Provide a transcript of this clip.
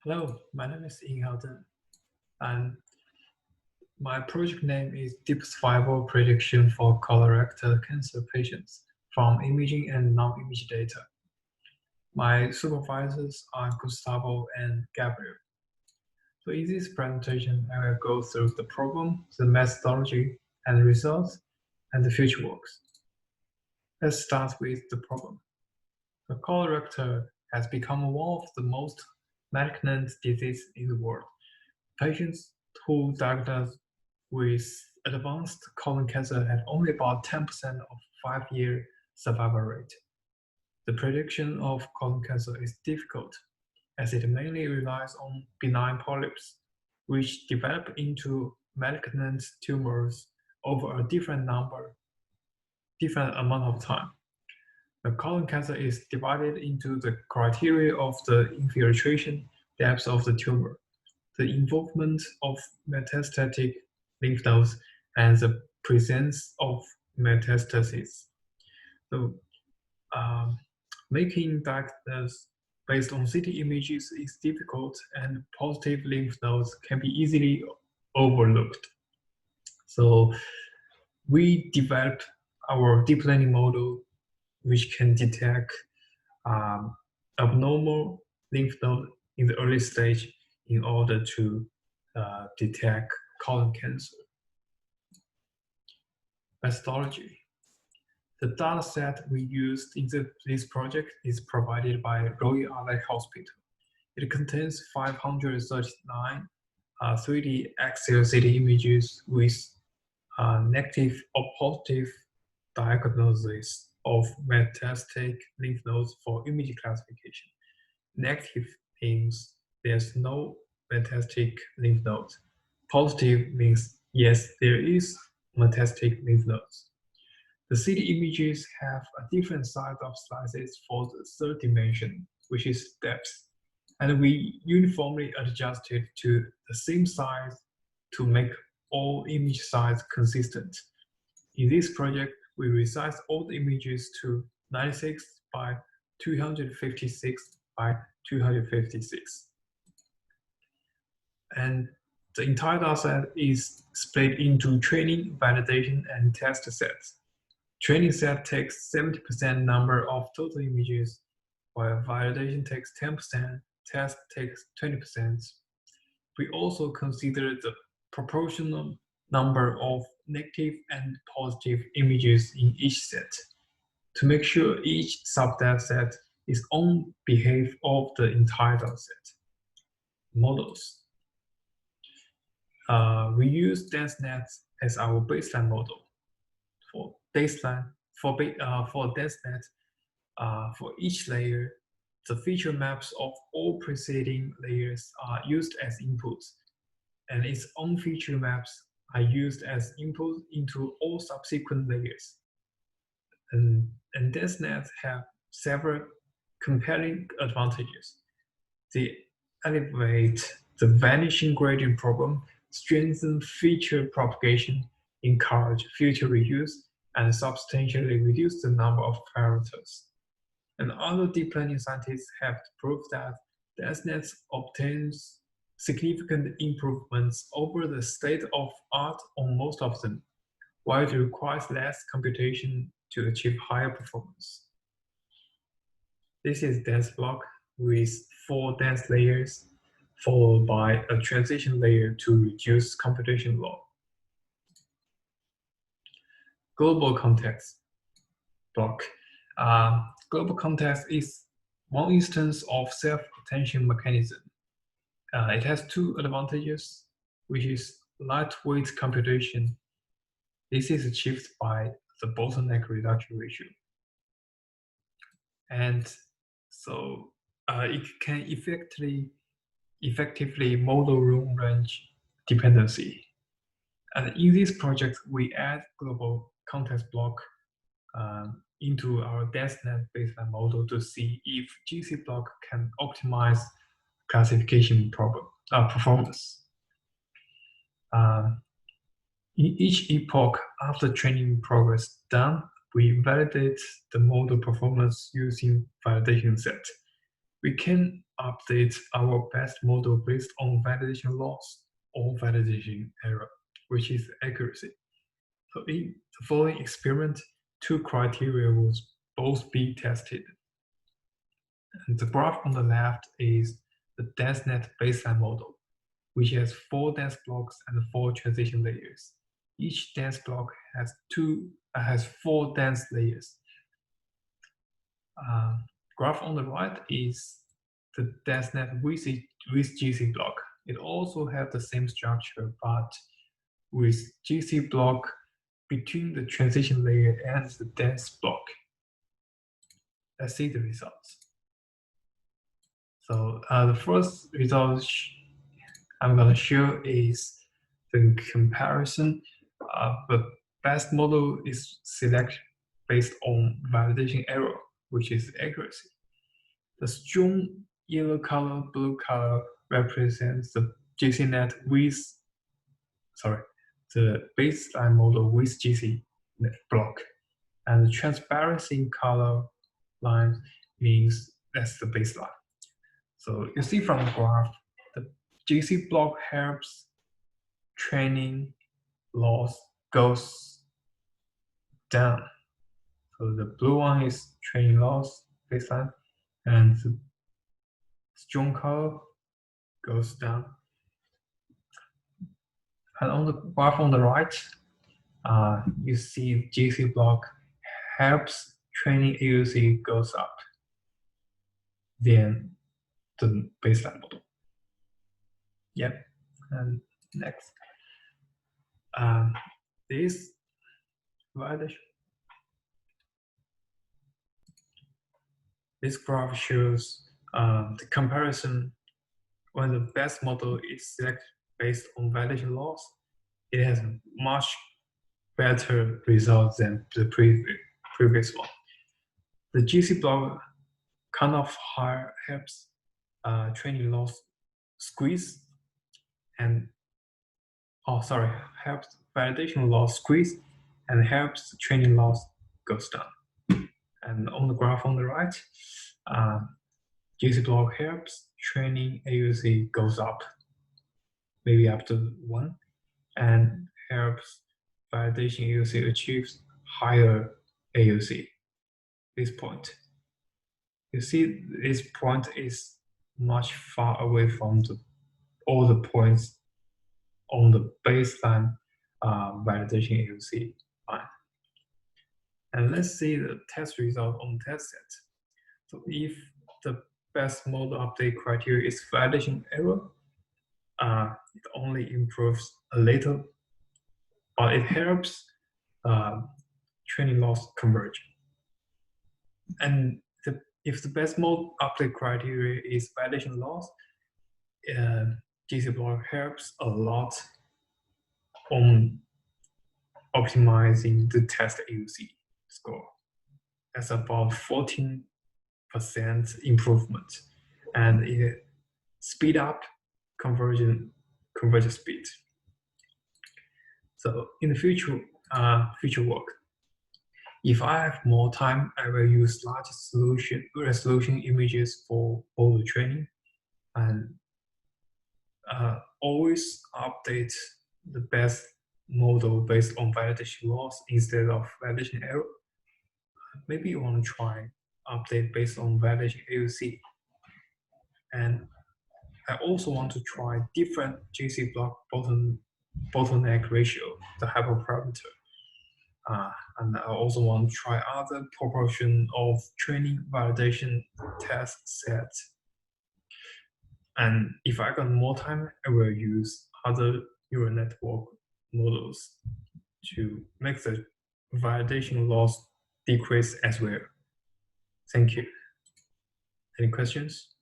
Hello, my name is Yinghaoden, and my project name is Deep Survival Prediction for Colorectal Cancer Patients from Imaging and Non-Image Data. My supervisors are Gustavo and Gabriel. So in this presentation, I will go through the problem, the methodology, and the results, and the future works. Let's start with the problem. The colorectal has become one of the most malignant diseases in the world. Patients who diagnosed with advanced colon cancer have only about 10% of 5-year survival rate. The prediction of colon cancer is difficult as it mainly relies on benign polyps, which develop into malignant tumors over a different amount of time. The colon cancer is divided into the criteria of the infiltration depth of the tumor, the involvement of metastatic lymph nodes, and the presence of metastasis. So, making diagnosis based on CT images is difficult, and positive lymph nodes can be easily overlooked. So, we developed our deep learning model, which can detect abnormal lymph node in the early stage in order to detect colon cancer. Methodology. The data set we used in this project is provided by Royal Allied Hospital. It contains 539 3D axial CT images with negative or positive diagnosis of metastatic lymph nodes for image classification. Negative means there's no metastatic lymph nodes. Positive means yes, there is metastatic lymph nodes. The CT images have a different size of slices for the third dimension, which is depth, and we uniformly adjusted to the same size to make all image size consistent. In this project, we resized all the images to 96 by 256 by 256. And the entire data set is split into training, validation, and test sets. Training set takes 70% number of total images, while validation takes 10%, test takes 20%. We also consider the proportional number of negative and positive images in each set to make sure each subdata set is on behalf of the entire data set. Models. We use DenseNet as our baseline model. For DenseNet, for each layer, the feature maps of all preceding layers are used as inputs, and its own feature maps are used as input into all subsequent layers. And DenseNet have several compelling advantages. They elevate the vanishing gradient problem, strengthen feature propagation, encourage future reuse, and substantially reduce the number of parameters. And other deep learning scientists have proved that DenseNet obtains significant improvements over the state of art on most of them, while it requires less computation to achieve higher performance. This is dense block with 4 dense layers, followed by a transition layer to reduce computation load. Global context block. Global context is one instance of self-attention mechanism. It has 2 advantages, which is lightweight computation. This is achieved by the bottleneck reduction ratio. And so it can effectively model room range dependency. And in this project, we add global context block into our DenseNet baseline model to see if GC block can optimize classification performance. In each epoch after training progress done, we validate the model performance using validation set. We can update our best model based on validation loss or validation error, which is accuracy. So in the following experiment, two criteria will both be tested. And the graph on the left is the DenseNet baseline model, which has 4 dense blocks and 4 transition layers. Each dense block has 4 dense layers. Graph on the right is the DenseNet with GC block. It also has the same structure, but with GC block between the transition layer and the dense block. Let's see the results. So the first result I'm going to show is the comparison. The best model is selected based on validation error, which is accuracy. The strong yellow color, blue color represents the GCNet with, the baseline model with GC block. And the transparency color line means that's the baseline. So you see from the graph, the GC block helps training loss goes down. So the blue one is training loss baseline, and the strong color goes down. And on the graph on the right, you see GC block helps training AUC goes up than the baseline model. Yep. And next, this validation. This graph shows the comparison when the best model is selected based on validation loss. It has much better results than the previous one. The GC block kind of helps training loss squeeze and helps validation loss squeeze and helps training loss goes down. And on the graph on the right, GC block helps training AUC goes up, maybe up to 1, and helps validation AUC achieves higher AUC. This point. You see, this point is much far away from all the points on the baseline validation AUC line. And let's see the test result on test set. So if the best model update criteria is validation error, it only improves a little, but it helps training loss conversion. And if the best mode update criteria is validation loss, GC block helps a lot on optimizing the test AUC score. That's about 14% improvement, and it speed up conversion speed. So in the future work, if I have more time, I will use large resolution images for all the training, and always update the best model based on validation loss instead of validation error. Maybe you want to try update based on validation AUC. And I also want to try different GC block bottleneck ratio, the hyperparameter. And I also want to try other proportion of training validation test sets. And if I got more time, I will use other neural network models to make the validation loss decrease as well. Thank you. Any questions?